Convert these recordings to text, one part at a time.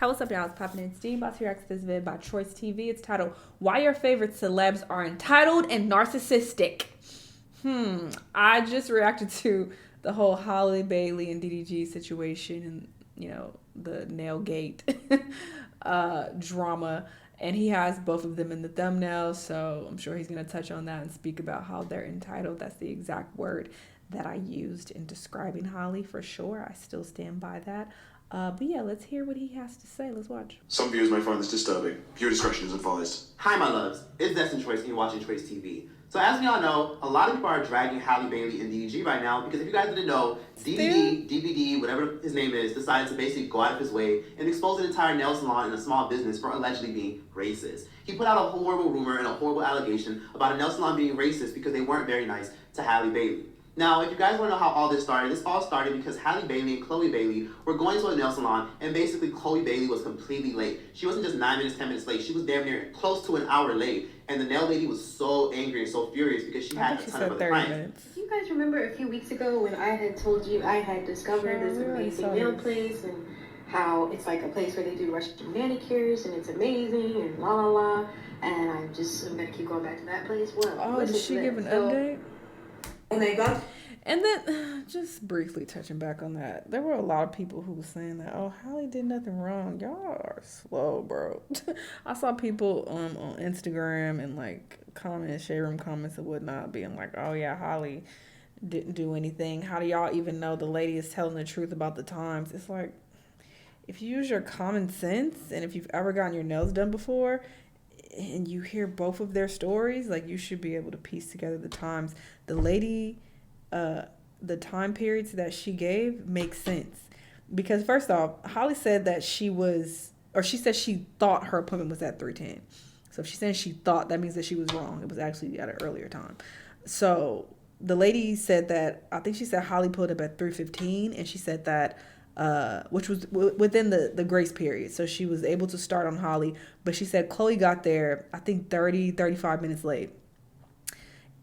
Hey, what's up, y'all? It's Poppin' and Steve. About to react to this vid by Choice TV. It's titled "Why Your Favorite Celebs Are Entitled and Narcissistic." I just reacted to the whole Holly Bailey and DDG situation, and the Nailgate drama. And he has both of them in the thumbnail, so I'm sure he's gonna touch on that and speak about how they're entitled. That's the exact word that I used in describing Holly, for sure. I still stand by that. But yeah, let's hear what he has to say. Let's watch. Some viewers might find this disturbing. Viewer discretion is advised. Hi, my loves. It's Destin Choice, and you're watching Choice TV. So as we all know, a lot of people are dragging Halle Bailey and DDG right now because if you guys didn't know, DVD, whatever his name is, decided to basically go out of his way and expose an entire nail salon and a small business for allegedly being racist. He put out a horrible rumor and a horrible allegation about a nail salon being racist because they weren't very nice to Halle Bailey. Now, if you guys want to know how all this all started because Halle Bailey and Chloe Bailey were going to a nail salon, and basically Chloe Bailey was completely late. She wasn't just 9 minutes, 10 minutes late. She was damn near close to an hour late, and the nail lady was so angry and so furious because she had a ton of other clients. Do you guys remember a few weeks ago when I had told you I had discovered this amazing nail place and how it's like a place where they do Russian manicures and it's amazing and la la la, and I'm gonna keep going back to that place. Well, did she give an update? And they got. And then, just briefly touching back on that, there were a lot of people who were saying that, oh, Halle did nothing wrong. Y'all are slow, bro. I saw people on Instagram and like comments, shade room comments and whatnot, being like, oh yeah, Halle didn't do anything. How do y'all even know the lady is telling the truth about the times? It's like, if you use your common sense and if you've ever gotten your nails done before and you hear both of their stories, like you should be able to piece together the times. The lady, the time periods that she gave make sense. Because first off, Holly said that she said she thought her appointment was at 3:10. So if she's saying she thought, that means that she was wrong. It was actually at an earlier time. So the lady said that, I think she said Holly pulled up at 3:15, and she said that which was within the grace period. So she was able to start on Holly, but she said Chloe got there, I think 35 minutes late.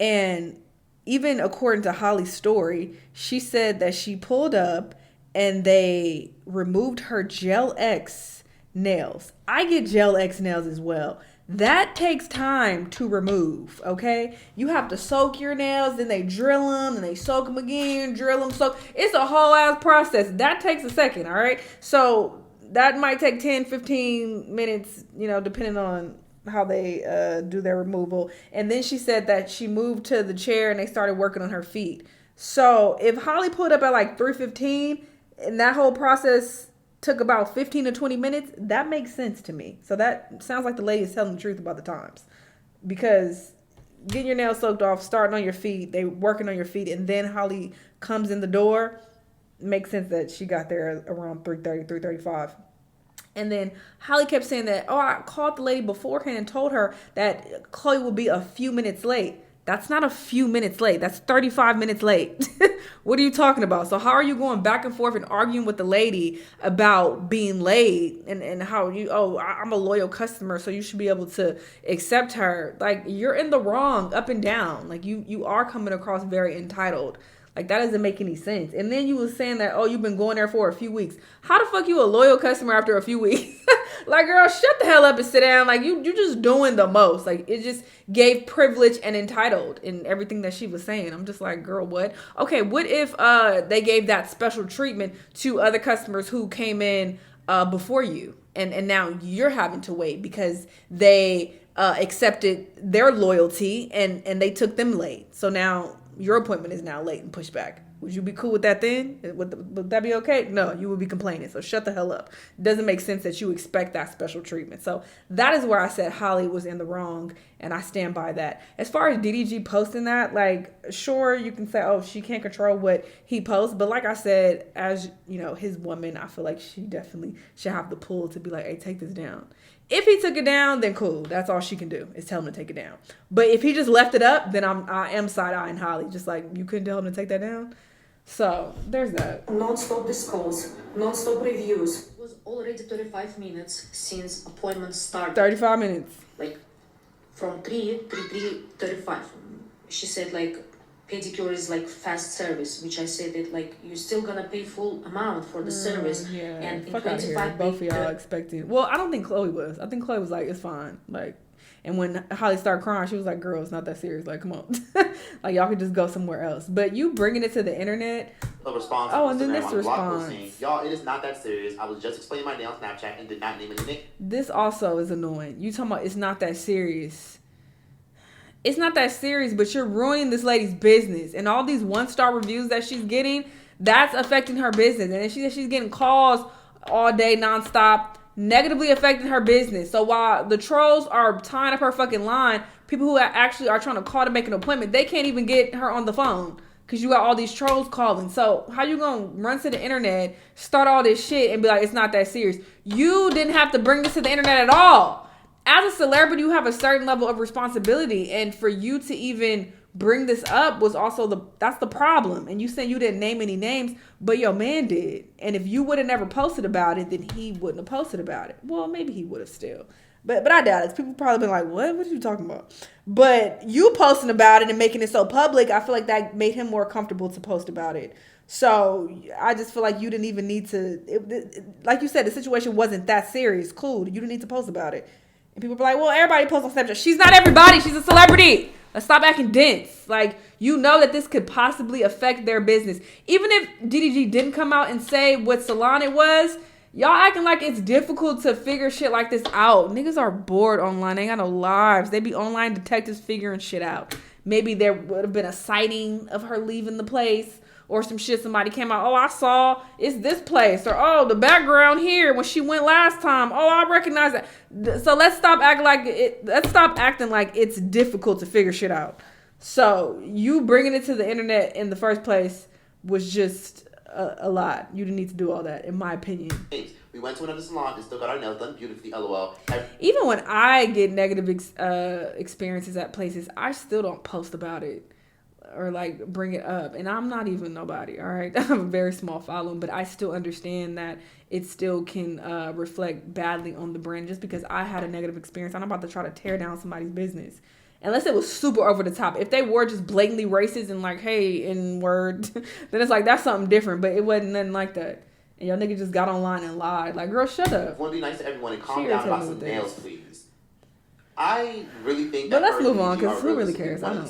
And even according to Holly's story, she said that she pulled up and they removed her Gel X nails. I get Gel X nails as well. That takes time to remove, okay? You have to soak your nails, then they drill them, and they soak them again, drill them, soak. It's a whole ass process. That takes a second, all right? So that might take 10, 15 minutes, depending on how they do their removal. And then she said that she moved to the chair and they started working on her feet. So if Holly pulled up at like 3:15 and that whole process took about 15 to 20 minutes, that makes sense to me. So that sounds like the lady is telling the truth about the times. Because getting your nails soaked off, starting on your feet, they working on your feet, and then Holly comes in the door, makes sense that she got there around 3:30, 3:35. And then Holly kept saying that, oh, I called the lady beforehand and told her that Chloe will be a few minutes late. That's not a few minutes late. That's 35 minutes late. What are you talking about? So how are you going back and forth and arguing with the lady about being late and how I'm a loyal customer, so you should be able to accept her? Like, you're in the wrong up and down. Like, you are coming across very entitled. Like, that doesn't make any sense. And then you was saying that, oh, you've been going there for a few weeks. How the fuck you a loyal customer after a few weeks? Like, girl, shut the hell up and sit down. Like, you just doing the most. Like, it just gave privilege and entitled in everything that she was saying. I'm just like, girl, what? Okay, what if they gave that special treatment to other customers who came in before you? And now you're having to wait because they accepted their loyalty and they took them late. So now your appointment is now late and pushed back. Would you be cool with that then? Would that be okay? No, you would be complaining. So shut the hell up. It doesn't make sense that you expect that special treatment. So that is where I said Holly was in the wrong, and I stand by that. As far as DDG posting that, like, sure, you can say, oh, she can't control what he posts. But like I said, as his woman, I feel like she definitely should have the pull to be like, hey, take this down. If he took it down, then cool. That's all she can do is tell him to take it down. But if he just left it up, then I am side-eyeing Holly. Just like, you couldn't tell him to take that down? So, there's that. Non-stop discalls, non-stop reviews. It was already 35 minutes since appointment started. 35 minutes. Like, from 3:35. She said, like, pedicure is like fast service, which I said that like you're still gonna pay full amount for the service. Yeah, And in fuck out of here. 25 Both of y'all the expecting. Well, I don't think Chloe was. I think Chloe was like, it's fine. Like, and when Holly started crying, she was like, girl, it's not that serious. Like, come on. Like, y'all could just go somewhere else. But you bringing it to the internet. A response. Oh, and then Instagram this on the blog post response. saying, y'all, it is not that serious. I was just explaining my nail on Snapchat and did not name any name. This also is annoying. You talking about it's not that serious. It's not that serious, but you're ruining this lady's business. And all these 1-star reviews that she's getting, that's affecting her business. And then she's getting calls all day nonstop, negatively affecting her business. So while the trolls are tying up her fucking line, people who actually are trying to call to make an appointment, they can't even get her on the phone because you got all these trolls calling. So how you gonna run to the internet, start all this shit, and be like, it's not that serious? You didn't have to bring this to the internet at all. As a celebrity, you have a certain level of responsibility, and for you to even bring this up was also that's the problem. And you said you didn't name any names, but your man did. And if you would have never posted about it, then he wouldn't have posted about it. Well, maybe he would have still, but I doubt it. People probably been like, what are you talking about? But you posting about it and making it so public, I feel like that made him more comfortable to post about it. So I just feel like you didn't even need to. Like you said, the situation wasn't that serious. Cool, you didn't need to post about it. And people be like, well, everybody posts on Snapchat. She's not everybody. She's a celebrity. Let's stop acting dense. Like, you know that this could possibly affect their business. Even if DDG didn't come out and say what salon it was, y'all acting like it's difficult to figure shit like this out. Niggas are bored online. They ain't got no lives. They be online detectives figuring shit out. Maybe there would have been a sighting of her leaving the place. Or some shit, somebody came out, oh, I saw it's this place. Or, oh, the background here when she went last time. Oh, I recognize that. So let's stop acting like it's difficult to figure shit out. So you bringing it to the internet in the first place was just a lot. You didn't need to do all that, in my opinion. We went to another salon and still got our nails done beautifully, LOL. Even when I get negative experiences at places, I still don't post about it. Or like bring it up, and I'm not even nobody, all right? I have a very small following, but I still understand that it still can reflect badly on the brand. Just because I had a negative experience, I'm about to try to tear down somebody's business unless it was super over the top. If they were just blatantly racist and like, hey, N-word, then it's like that's something different, but it wasn't nothing like that. And y'all nigga just got online and lied. Like, girl, shut up. I want to be nice to everyone and calm down about some nails, please. I really think that. But let's move on, because who really cares? I know.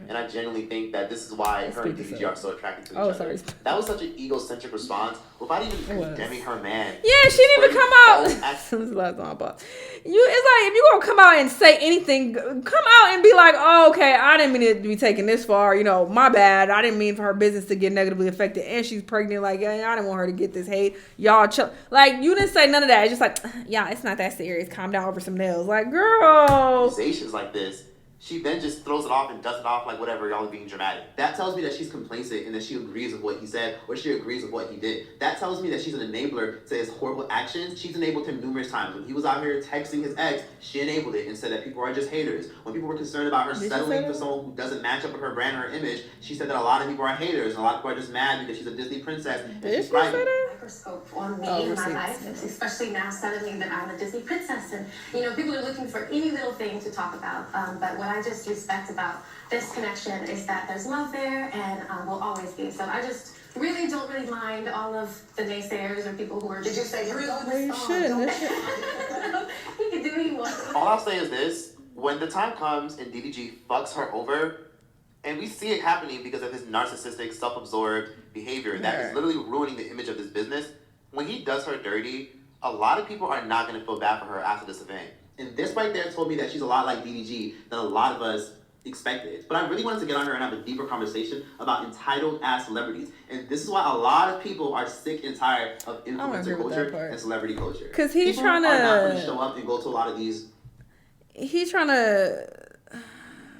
And I genuinely think that this is why her and DDG are so attracted to each other. Sorry. That was such an egocentric response without even condemning her man. Yeah, she didn't even come out. This is the last time I bought. It's like, if you gonna come out and say anything, come out and be like, oh, okay, I didn't mean it to be taken this far. You know, my bad. I didn't mean for her business to get negatively affected. And she's pregnant. Like, yeah, I didn't want her to get this hate. Y'all chill. Like, you didn't say none of that. It's just like, yeah, it's not that serious. Calm down over some nails. Like, girl. Accusations like this. She then just throws it off and dusts it off like whatever, y'all are being dramatic. That tells me that she's complacent and that she agrees with what he said or she agrees with what he did. That tells me that she's an enabler to his horrible actions. She's enabled him numerous times. When he was out here texting his ex, she enabled it and said that people are just haters. When people were concerned about her settling for someone who doesn't match up with her brand or her image, she said that a lot of people are haters and a lot of people are just mad because she's a Disney princess and she's thriving. Microscope on me and my life, especially now suddenly that I'm a Disney princess, and you know people are looking for any little thing to talk about. But what I just respect about this connection is that there's love there and will always be. So I just really don't mind all of the naysayers or people who are just rude. You should. He can do what he wants. All I'll say is this: when the time comes and DDG fucks her over, and we see it happening because of his narcissistic, self-absorbed behavior that is literally ruining the image of this business. When he does her dirty, a lot of people are not going to feel bad for her after this event. And this right there told me that she's a lot like DDG than a lot of us expected. But I really wanted to get on her and have a deeper conversation about entitled-ass celebrities. And this is why a lot of people are sick and tired of influencer culture and celebrity culture. Because he's people trying to... are not going to show up and go to a lot of these... He's trying to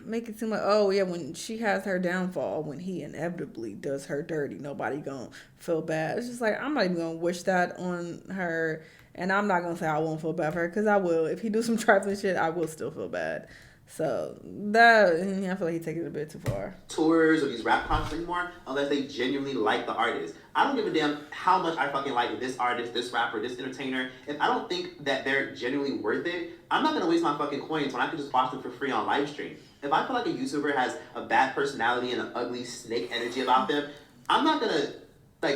make it seem like, oh, yeah, when she has her downfall, when he inevitably does her dirty, nobody gonna feel bad. It's just like, I'm not even gonna wish that on her, and I'm not gonna say I won't feel bad for her, because I will. If he do some trifling shit, I will still feel bad. So that, I feel like he taking it a bit too far. Tours or these rap concerts anymore unless they genuinely like the artist. I don't give a damn how much I fucking like this artist, this rapper, this entertainer. If I don't think that they're genuinely worth it, I'm not gonna waste my fucking coins when I can just watch them for free on live stream. If I feel like a YouTuber has a bad personality and an ugly snake energy about them, I'm not gonna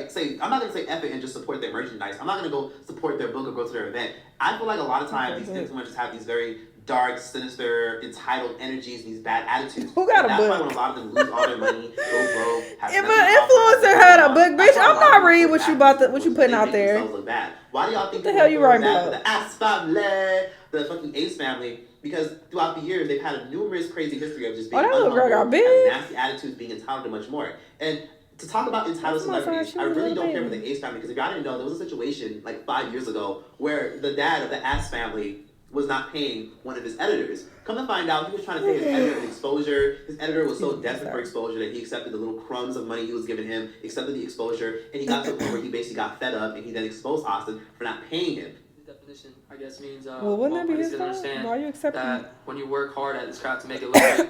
say F it and just support their merchandise. I'm not gonna go support their book or go to their event. I feel like a lot of times these influencers have these very dark, sinister, entitled energies and these bad attitudes. Who got a That's book? why when a lot of them lose all their money, go broke. If an influencer had a book, bitch, I'm not reading what you putting out there. Look bad. Why do y'all think the hell you writing about? The Ass family, the fucking Ace family, because throughout the years they've had a numerous crazy history of just being nasty attitudes, being entitled to much more. And to talk about entitled celebrities, I really don't care for the Ace family, because if y'all didn't know, there was a situation like 5 years ago where the dad of the Ass family was not paying one of his editors. Come to find out, he was trying to pay his editor an exposure. His editor was so desperate for exposure that he accepted the little crumbs of money he was giving him, accepted the exposure, and he got to the point where he basically got fed up, and he then exposed Austin for not paying him. The definition, I guess, means wouldn't that be his fault? Why are you accepting that when you work hard at this craft to make it look good,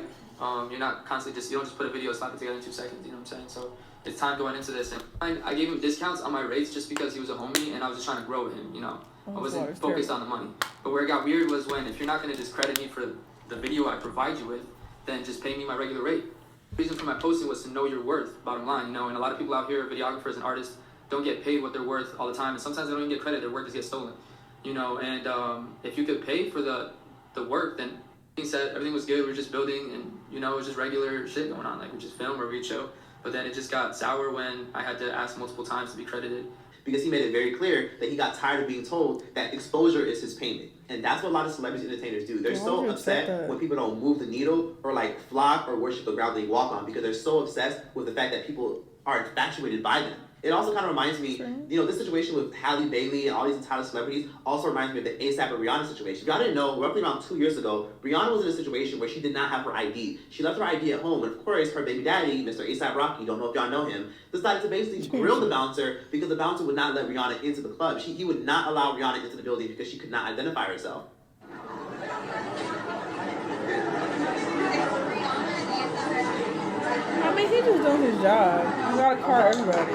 you're not constantly you don't just put a video, slap it together in 2 seconds, you know what I'm saying? So it's time going into this. And I gave him discounts on my rates just because he was a homie and I was just trying to grow with him, you know. I wasn't focused on the money. But where it got weird was when, if you're not going to discredit me for the video I provide you with, then just pay me my regular rate. The reason for my posting was to know your worth, bottom line, you know. And a lot of people out here, videographers and artists, don't get paid what they're worth all the time. And sometimes they don't even get credit, their work just gets stolen, you know. And if you could pay for the work, then being said, everything was good, we were just building, and, you know, it was just regular shit going on. Like, we just film or read show. But then it just got sour when I had to ask multiple times to be credited. Because he made it very clear that he got tired of being told that exposure is his payment. And that's what a lot of celebrities and entertainers do. They're so upset when people don't move the needle or like flock or worship the ground they walk on, because they're so obsessed with the fact that people are infatuated by them. It also kind of reminds me, you know, this situation with Halle Bailey and all these entitled celebrities also reminds me of the ASAP and Rihanna situation. If y'all didn't know, roughly around 2 years ago, Rihanna was in a situation where she did not have her ID. She left her ID at home, and of course, her baby daddy, Mr. ASAP Rocky, don't know if y'all know him, decided to basically grill the bouncer because the bouncer would not let Rihanna into the club. He would not allow Rihanna into the building because she could not identify herself. I mean, he just doing his job. You gotta card everybody.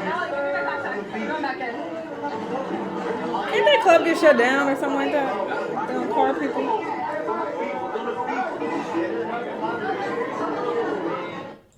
Can't that club get shut down or something like that? They don't card people.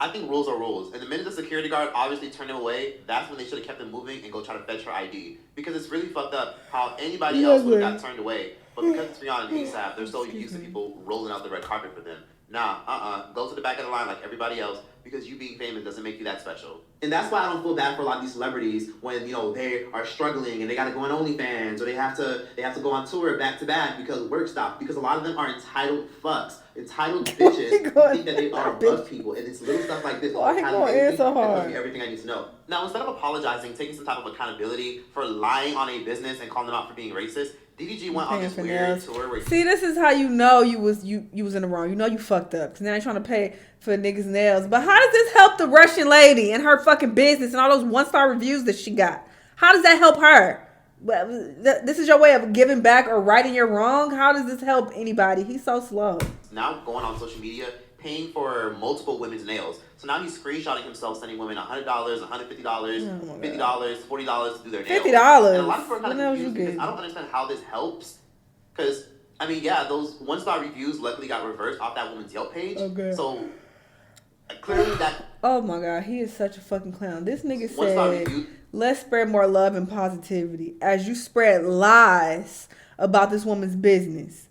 I think rules are rules. And the minute the security guard obviously turned him away, that's when they should have kept him moving and go try to fetch her ID. Because it's really fucked up how anybody else would have got turned away. But because it's Rihanna and ASAP, they're so used to people rolling out the red carpet for them. Nah, go to the back of the line like everybody else, because you being famous doesn't make you that special. And that's why I don't feel bad for a lot of these celebrities when, you know, they are struggling and they gotta go on OnlyFans, or they have to go on tour back to back because work stopped. Because a lot of them are entitled fucks, entitled bitches who think that they are above people, and it's little stuff like this. Why he going in so hard? That tells me everything I need to know. Now, instead of apologizing, taking some type of accountability for lying on a business and calling them out for being racist, DDG went on this weird tour where see, this is how you know you was in the wrong. You know you fucked up, because now you're trying to pay for niggas' nails. But how does this help the Russian lady and her fucking business and all those 1-star reviews that she got? How does that help her? Well, this is your way of giving back or righting your wrong? How does this help anybody? He's so slow. Now going on social media, paying for multiple women's nails. So now he's screenshotting himself, sending women $100, $150, $50, $40 to do their nails. $50? And a lot of people are kind of confused because I don't understand how this helps. Because, I mean, yeah, those 1-star reviews luckily got reversed off that woman's Yelp page. Okay. So, clearly that... Oh my God, he is such a fucking clown. This nigga said, let's spread more love and positivity as you spread lies about this woman's business,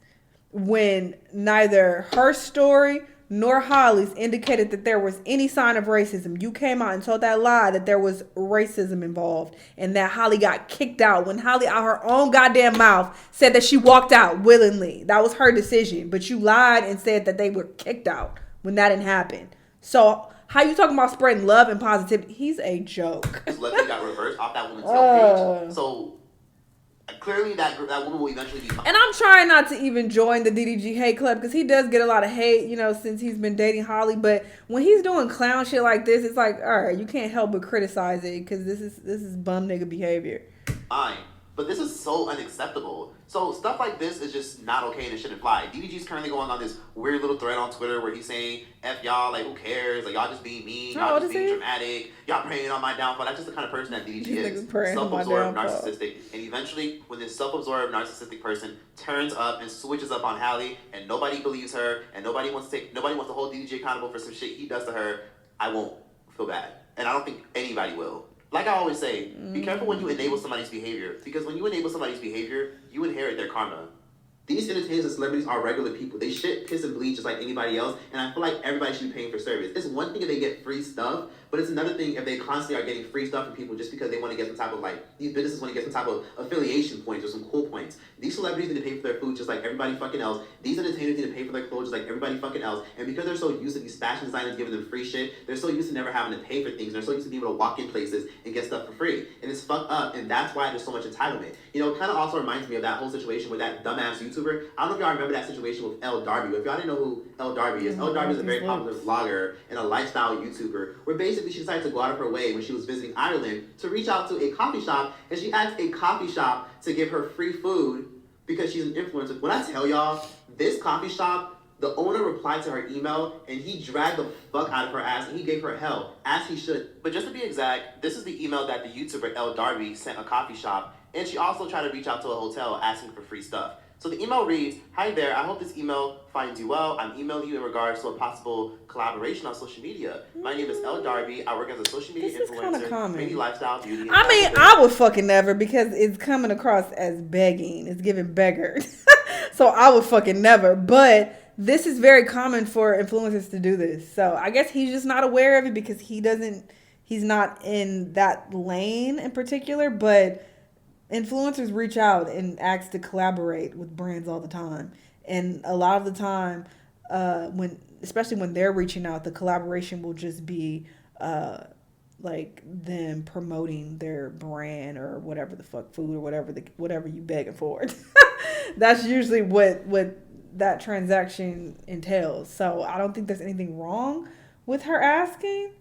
when neither her story nor Holly's indicated that there was any sign of racism. You came out and told that lie that there was racism involved and that Holly got kicked out, when Holly out her own goddamn mouth said that she walked out willingly. That was her decision. But you lied and said that they were kicked out when that didn't happen. So how you talking about spreading love and positivity? He's a joke. Luckily got reversed off that woman's Yelp page. So clearly that woman will eventually be fine. And I'm trying not to even join the DDG hate club, because he does get a lot of hate, you know, since he's been dating Holly. But when he's doing clown shit like this, it's like, all right, you can't help but criticize it, because this is bum nigga behavior. Fine. But this is so unacceptable. So stuff like this is just not okay and it shouldn't fly. DDG's currently going on this weird little thread on Twitter where he's saying, F y'all, like who cares? Like y'all just being mean, y'all just being dramatic, y'all preying on my downfall. That's just the kind of person that DDG is. Self-absorbed, narcissistic. And eventually, when this self-absorbed, narcissistic person turns up and switches up on Hallie and nobody believes her and nobody wants to hold DDG accountable for some shit he does to her, I won't feel bad. And I don't think anybody will. Like I always say, be careful when you enable somebody's behavior. Because when you enable somebody's behavior, you inherit their karma. These entertainers and celebrities are regular people. They shit, piss, and bleed just like anybody else. And I feel like everybody should be paying for service. It's one thing if they get free stuff, but it's another thing if they constantly are getting free stuff from people just because they want to get some type of these businesses want to get some type of affiliation points or some cool points. These celebrities need to pay for their food just like everybody fucking else. These entertainers need to pay for their clothes just like everybody fucking else. And because they're so used to these fashion designers giving them free shit, they're so used to never having to pay for things. They're so used to being able to walk in places and get stuff for free. And it's fucked up, and that's why there's so much entitlement. You know, it kind of also reminds me of that whole situation with that dumbass YouTuber. I don't know if y'all remember that situation with Darby. But if y'all didn't know who Darby is, Darby is a very popular vlogger and a lifestyle YouTuber where basically she decided to go out of her way when she was visiting Ireland to reach out to a coffee shop, and she asked a coffee shop to give her free food because she's an influencer. When I tell y'all, this coffee shop, the owner replied to her email and he dragged the fuck out of her ass and he gave her hell, as he should. But just to be exact, this is the email that the YouTuber Darby sent a coffee shop, and she also tried to reach out to a hotel asking for free stuff. So the email reads, "Hi there, I hope this email finds you well. I'm emailing you in regards to a possible collaboration on social media. My name is Darby. I work as a social media influencer, mainly lifestyle, beauty, and I would fucking never, because it's coming across as begging. It's giving beggar. So I would fucking never. But this is very common for influencers to do this. So I guess he's just not aware of it because he's not in that lane in particular, but influencers reach out and ask to collaborate with brands all the time. And a lot of the time, especially when they're reaching out, the collaboration will just be like them promoting their brand or whatever the fuck, food or whatever you begging for. That's usually what that transaction entails. So I don't think there's anything wrong with her asking.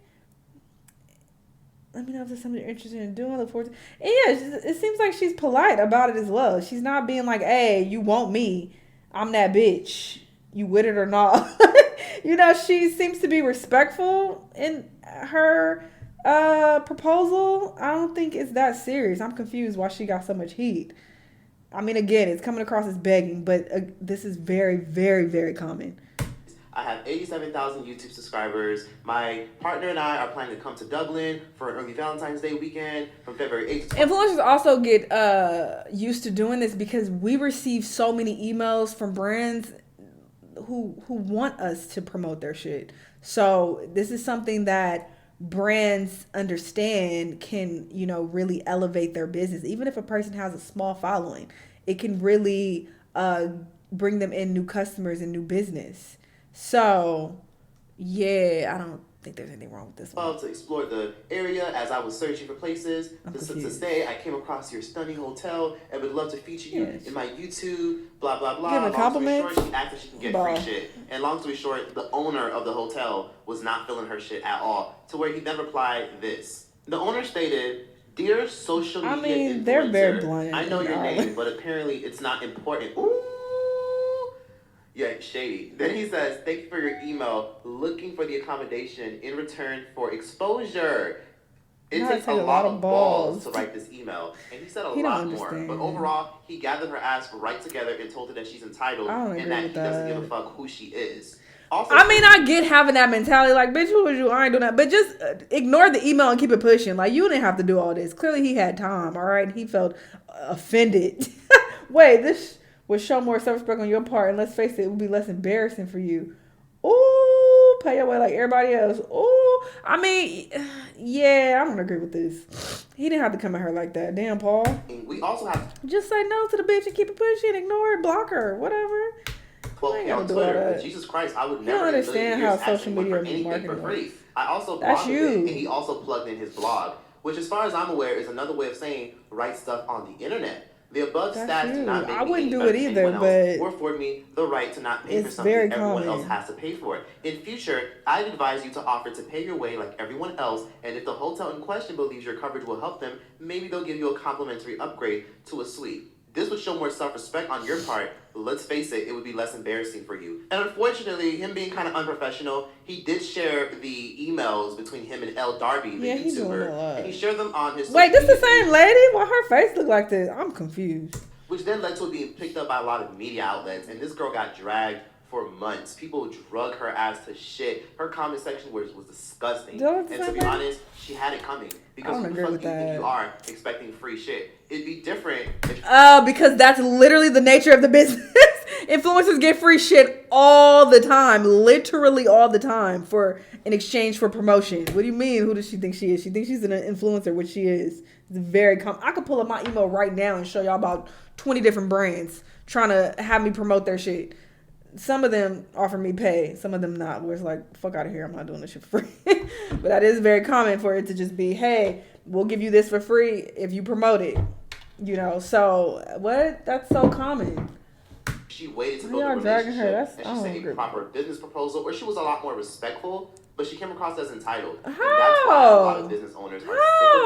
Let me know if there's something you're interested in doing. Look forward to. And yeah, it seems like she's polite about it as well. She's not being like, "Hey, you want me? I'm that bitch. You with it or not?" You know, she seems to be respectful in her proposal. I don't think it's that serious. I'm confused why she got so much heat. I mean, again, it's coming across as begging, but this is very, very, very common. I have 87,000 YouTube subscribers. My partner and I are planning to come to Dublin for an early Valentine's Day weekend from February 8th to 20th. Influencers also get used to doing this because we receive so many emails from brands who want us to promote their shit. So this is something that brands understand can, you know, really elevate their business. Even if a person has a small following, it can really bring them in new customers and new business. So, yeah, I don't think there's anything wrong with this one. To explore the area as I was searching for places to stay, I came across your stunning hotel and would love to feature you in my YouTube, blah, blah, blah. Give a compliment. Long story short, she asked if she can get free shit. And long story short, the owner of the hotel was not feeling her shit at all, to where he then replied this. The owner stated, "Dear social media influencer, they're very blunt. I know your name, but apparently it's not important." Ooh. Yeah, shady. Then he says, "Thank you for your email. Looking for the accommodation in return for exposure." It takes a lot of balls to write this email. And he said a lot more. But overall, he gathered her ass right together and told her that she's entitled and that he doesn't give a fuck who she is. Also, I mean, I get having that mentality, like, bitch, who was you? I ain't doing that. But just ignore the email and keep it pushing. Like, you didn't have to do all this. Clearly, he had time, all right? He felt offended. Wait, this would show more self-respect on your part, and let's face it would be less embarrassing for you. Ooh, pay your way like everybody else. Ooh, I mean, yeah, I don't agree with this. He didn't have to come at her like that. Damn, Paul. We also have just say no to the bitch and keep it pushing. Ignore it, block her, whatever. 12K on Twitter, but Jesus Christ, I would never understand how social media anything for free. I also blogged him, and he also plugged in his blog, which, as far as I'm aware, is another way of saying write stuff on the internet. The above stats do not make I me wouldn't any do better it than either, anyone else but or afford me the right to not pay for it's something very everyone else common. has to pay for. In future, I'd advise you to offer to pay your way like everyone else, and if the hotel in question believes your coverage will help them, maybe they'll give you a complimentary upgrade to a suite. This would show more self-respect on your part, but let's face it, it would be less embarrassing for you. And unfortunately, him being kind of unprofessional, he did share the emails between him and Darby, the YouTuber, and he shared them on his Wait, this the social media same lady? Why her face look like this? I'm confused. which then led to it being picked up by a lot of media outlets, and this girl got dragged for months. People drug her ass to shit. Her comment section was disgusting. And to be honest, she had it coming. Because who the fuck do you think you are expecting free shit? It'd be different if because that's literally the nature of the business. Influencers get free shit all the time, literally all the time, in exchange for promotion. What do you mean? Who does she think she is? She thinks she's an influencer, which she is. It's very I could pull up my email right now and show y'all about 20 different brands trying to have me promote their shit. Some of them offer me pay, some of them not, where it's like, fuck out of here, I'm not doing this shit for free. But that is very common for it to just be, hey, we'll give you this for free if you promote it. So what? That's so common. She waited to build a relationship, and she sent a proper good. business proposal, or she was a lot more respectful, but she came across as entitled. How? And that's why a lot of business owners are sick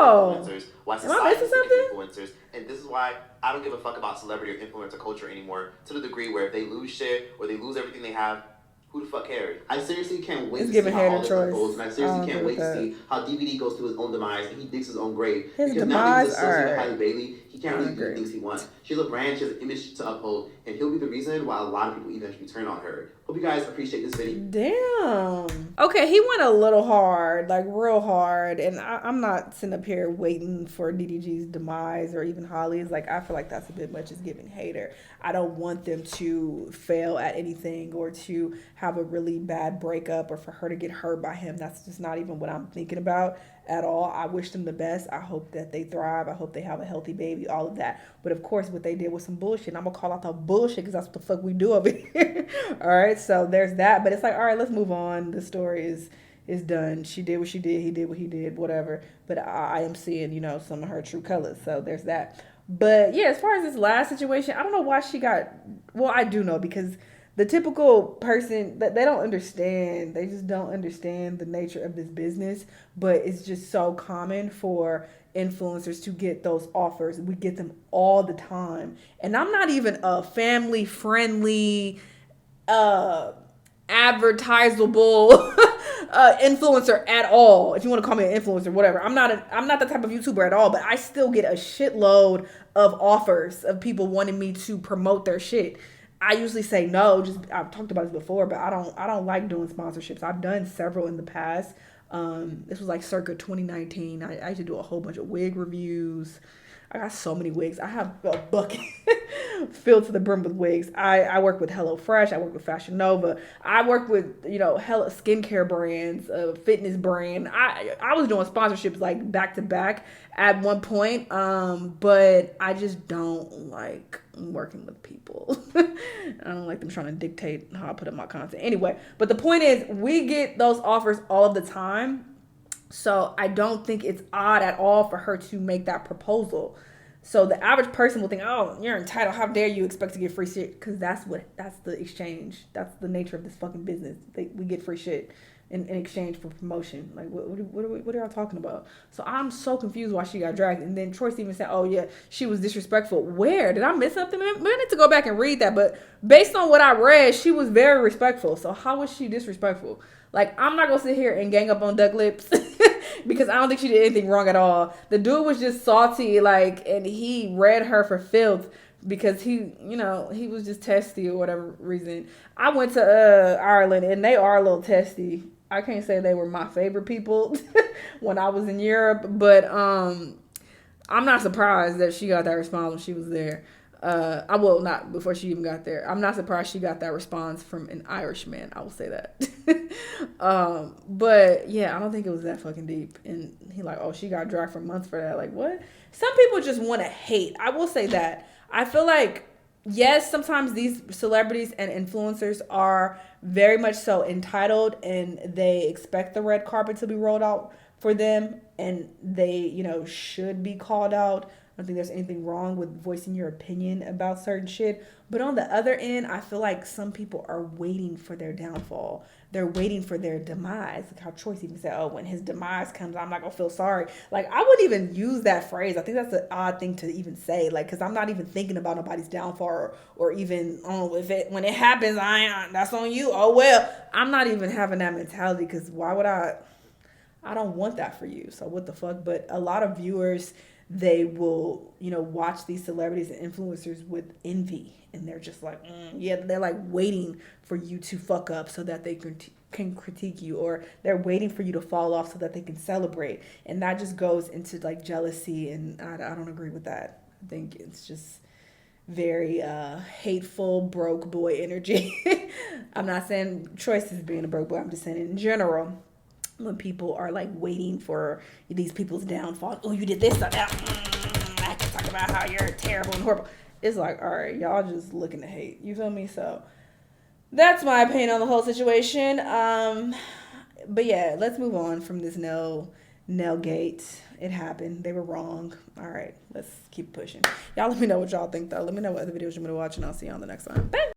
of influencers, why society is sick of influencers, and this is why I don't give a fuck about celebrity or influencer culture anymore, to the degree where if they lose shit, or they lose everything they have, who the fuck cares? I seriously can't wait to see how all this unfolds, and I seriously can't wait to see how DVD goes to his own demise and he digs his own grave. Because now that he's associated with Halle Bailey, he can't really do the things he wants. She has a brand, she has an image to uphold, and he'll be the reason why a lot of people eventually turn on her. Hope you guys appreciate this video. Damn. Okay, he went a little hard, like real hard, and I'm not sitting up here waiting for DDG's demise or even Holly's. Like, I feel like that's a bit much. Is giving hater. I don't want them to fail at anything or to have a really bad breakup or for her to get hurt by him. That's just not even what I'm thinking about at all. I wish them the best. I hope that they thrive. I hope they have a healthy baby, all of that. But of course, what they did was some bullshit. I'm gonna call out the bullshit because that's what the fuck we do over here. All right, so there's that. But it's like, all right, let's move on. The story is done. She did what she did. He did what he did. Whatever. But I am seeing, some of her true colors. So there's that. But yeah, as far as this last situation, I don't know why she got. Well, I do know, because the typical person, that they don't understand. They just don't understand the nature of this business. But it's just so common for influencers to get those offers. We get them all the time. And I'm not even a family friendly, advertisable influencer at all. If you want to call me an influencer, whatever. I'm not the type of YouTuber at all, but I still get a shitload of offers of people wanting me to promote their shit. I usually say no. I've talked about this before, but I don't like doing sponsorships. I've done several in the past. This was like circa 2019. I used to do a whole bunch of wig reviews. I got so many wigs. I have a bucket filled to the brim with wigs. I work with HelloFresh. I work with Fashion Nova. I work with, hella skincare brands, fitness brand. I was doing sponsorships like back to back at one point. But I just don't like working with people. I don't like them trying to dictate how I put up my content. Anyway, but the point is, we get those offers all of the time. So I don't think it's odd at all for her to make that proposal. So the average person will think, oh, you're entitled. How dare you expect to get free shit? Because that's the exchange. That's the nature of this fucking business. We get free shit in exchange for promotion. Like, what are y'all talking about? So I'm so confused why she got dragged. And then Troy even said, oh, yeah, she was disrespectful. Where? Did I miss something? I need to go back and read that. But based on what I read, she was very respectful. So how was she disrespectful? Like, I'm not going to sit here and gang up on Duck Lips because I don't think she did anything wrong at all. The dude was just salty, and he read her for filth because he was just testy or whatever reason. I went to Ireland, and they are a little testy. I can't say they were my favorite people when I was in Europe, but I'm not surprised that she got that response when she was there. I will not before she even got there. I'm not surprised she got that response from an Irishman. I will say that. But yeah, I don't think it was that fucking deep. And he like, oh, she got dragged for months for that. Like, what? Some people just want to hate. I will say that. I feel like, yes, sometimes these celebrities and influencers are very much so entitled, and they expect the red carpet to be rolled out for them, and they, should be called out don't think there's anything wrong with voicing your opinion about certain shit. But on the other end, I feel like some people are waiting for their downfall. They're waiting for their demise. Like how Choice even said, oh, when his demise comes, I'm not going to feel sorry. Like, I wouldn't even use that phrase. I think that's an odd thing to even say. Like, because I'm not even thinking about nobody's downfall or even, oh, when it happens, that's on you. Oh, well, I'm not even having that mentality because why would I don't want that for you. So what the fuck? But a lot of viewers, they will, watch these celebrities and influencers with envy. And they're just like, yeah, they're like waiting for you to fuck up so that they can critique you, or they're waiting for you to fall off so that they can celebrate. And that just goes into like jealousy. And I don't agree with that. I think it's just very hateful broke boy energy. I'm not saying Choice is being a broke boy. I'm just saying in general, when people are like waiting for these people's downfall. Oh, you did this or that. I can talk about how you're terrible and horrible. It's like, all right, y'all just looking to hate. You feel me? So that's my opinion on the whole situation. But yeah, let's move on from this Nell gate. It happened. They were wrong. All right, let's keep pushing. Y'all let me know what y'all think though. Let me know what other videos you want to watch, and I'll see you on the next one. Bye.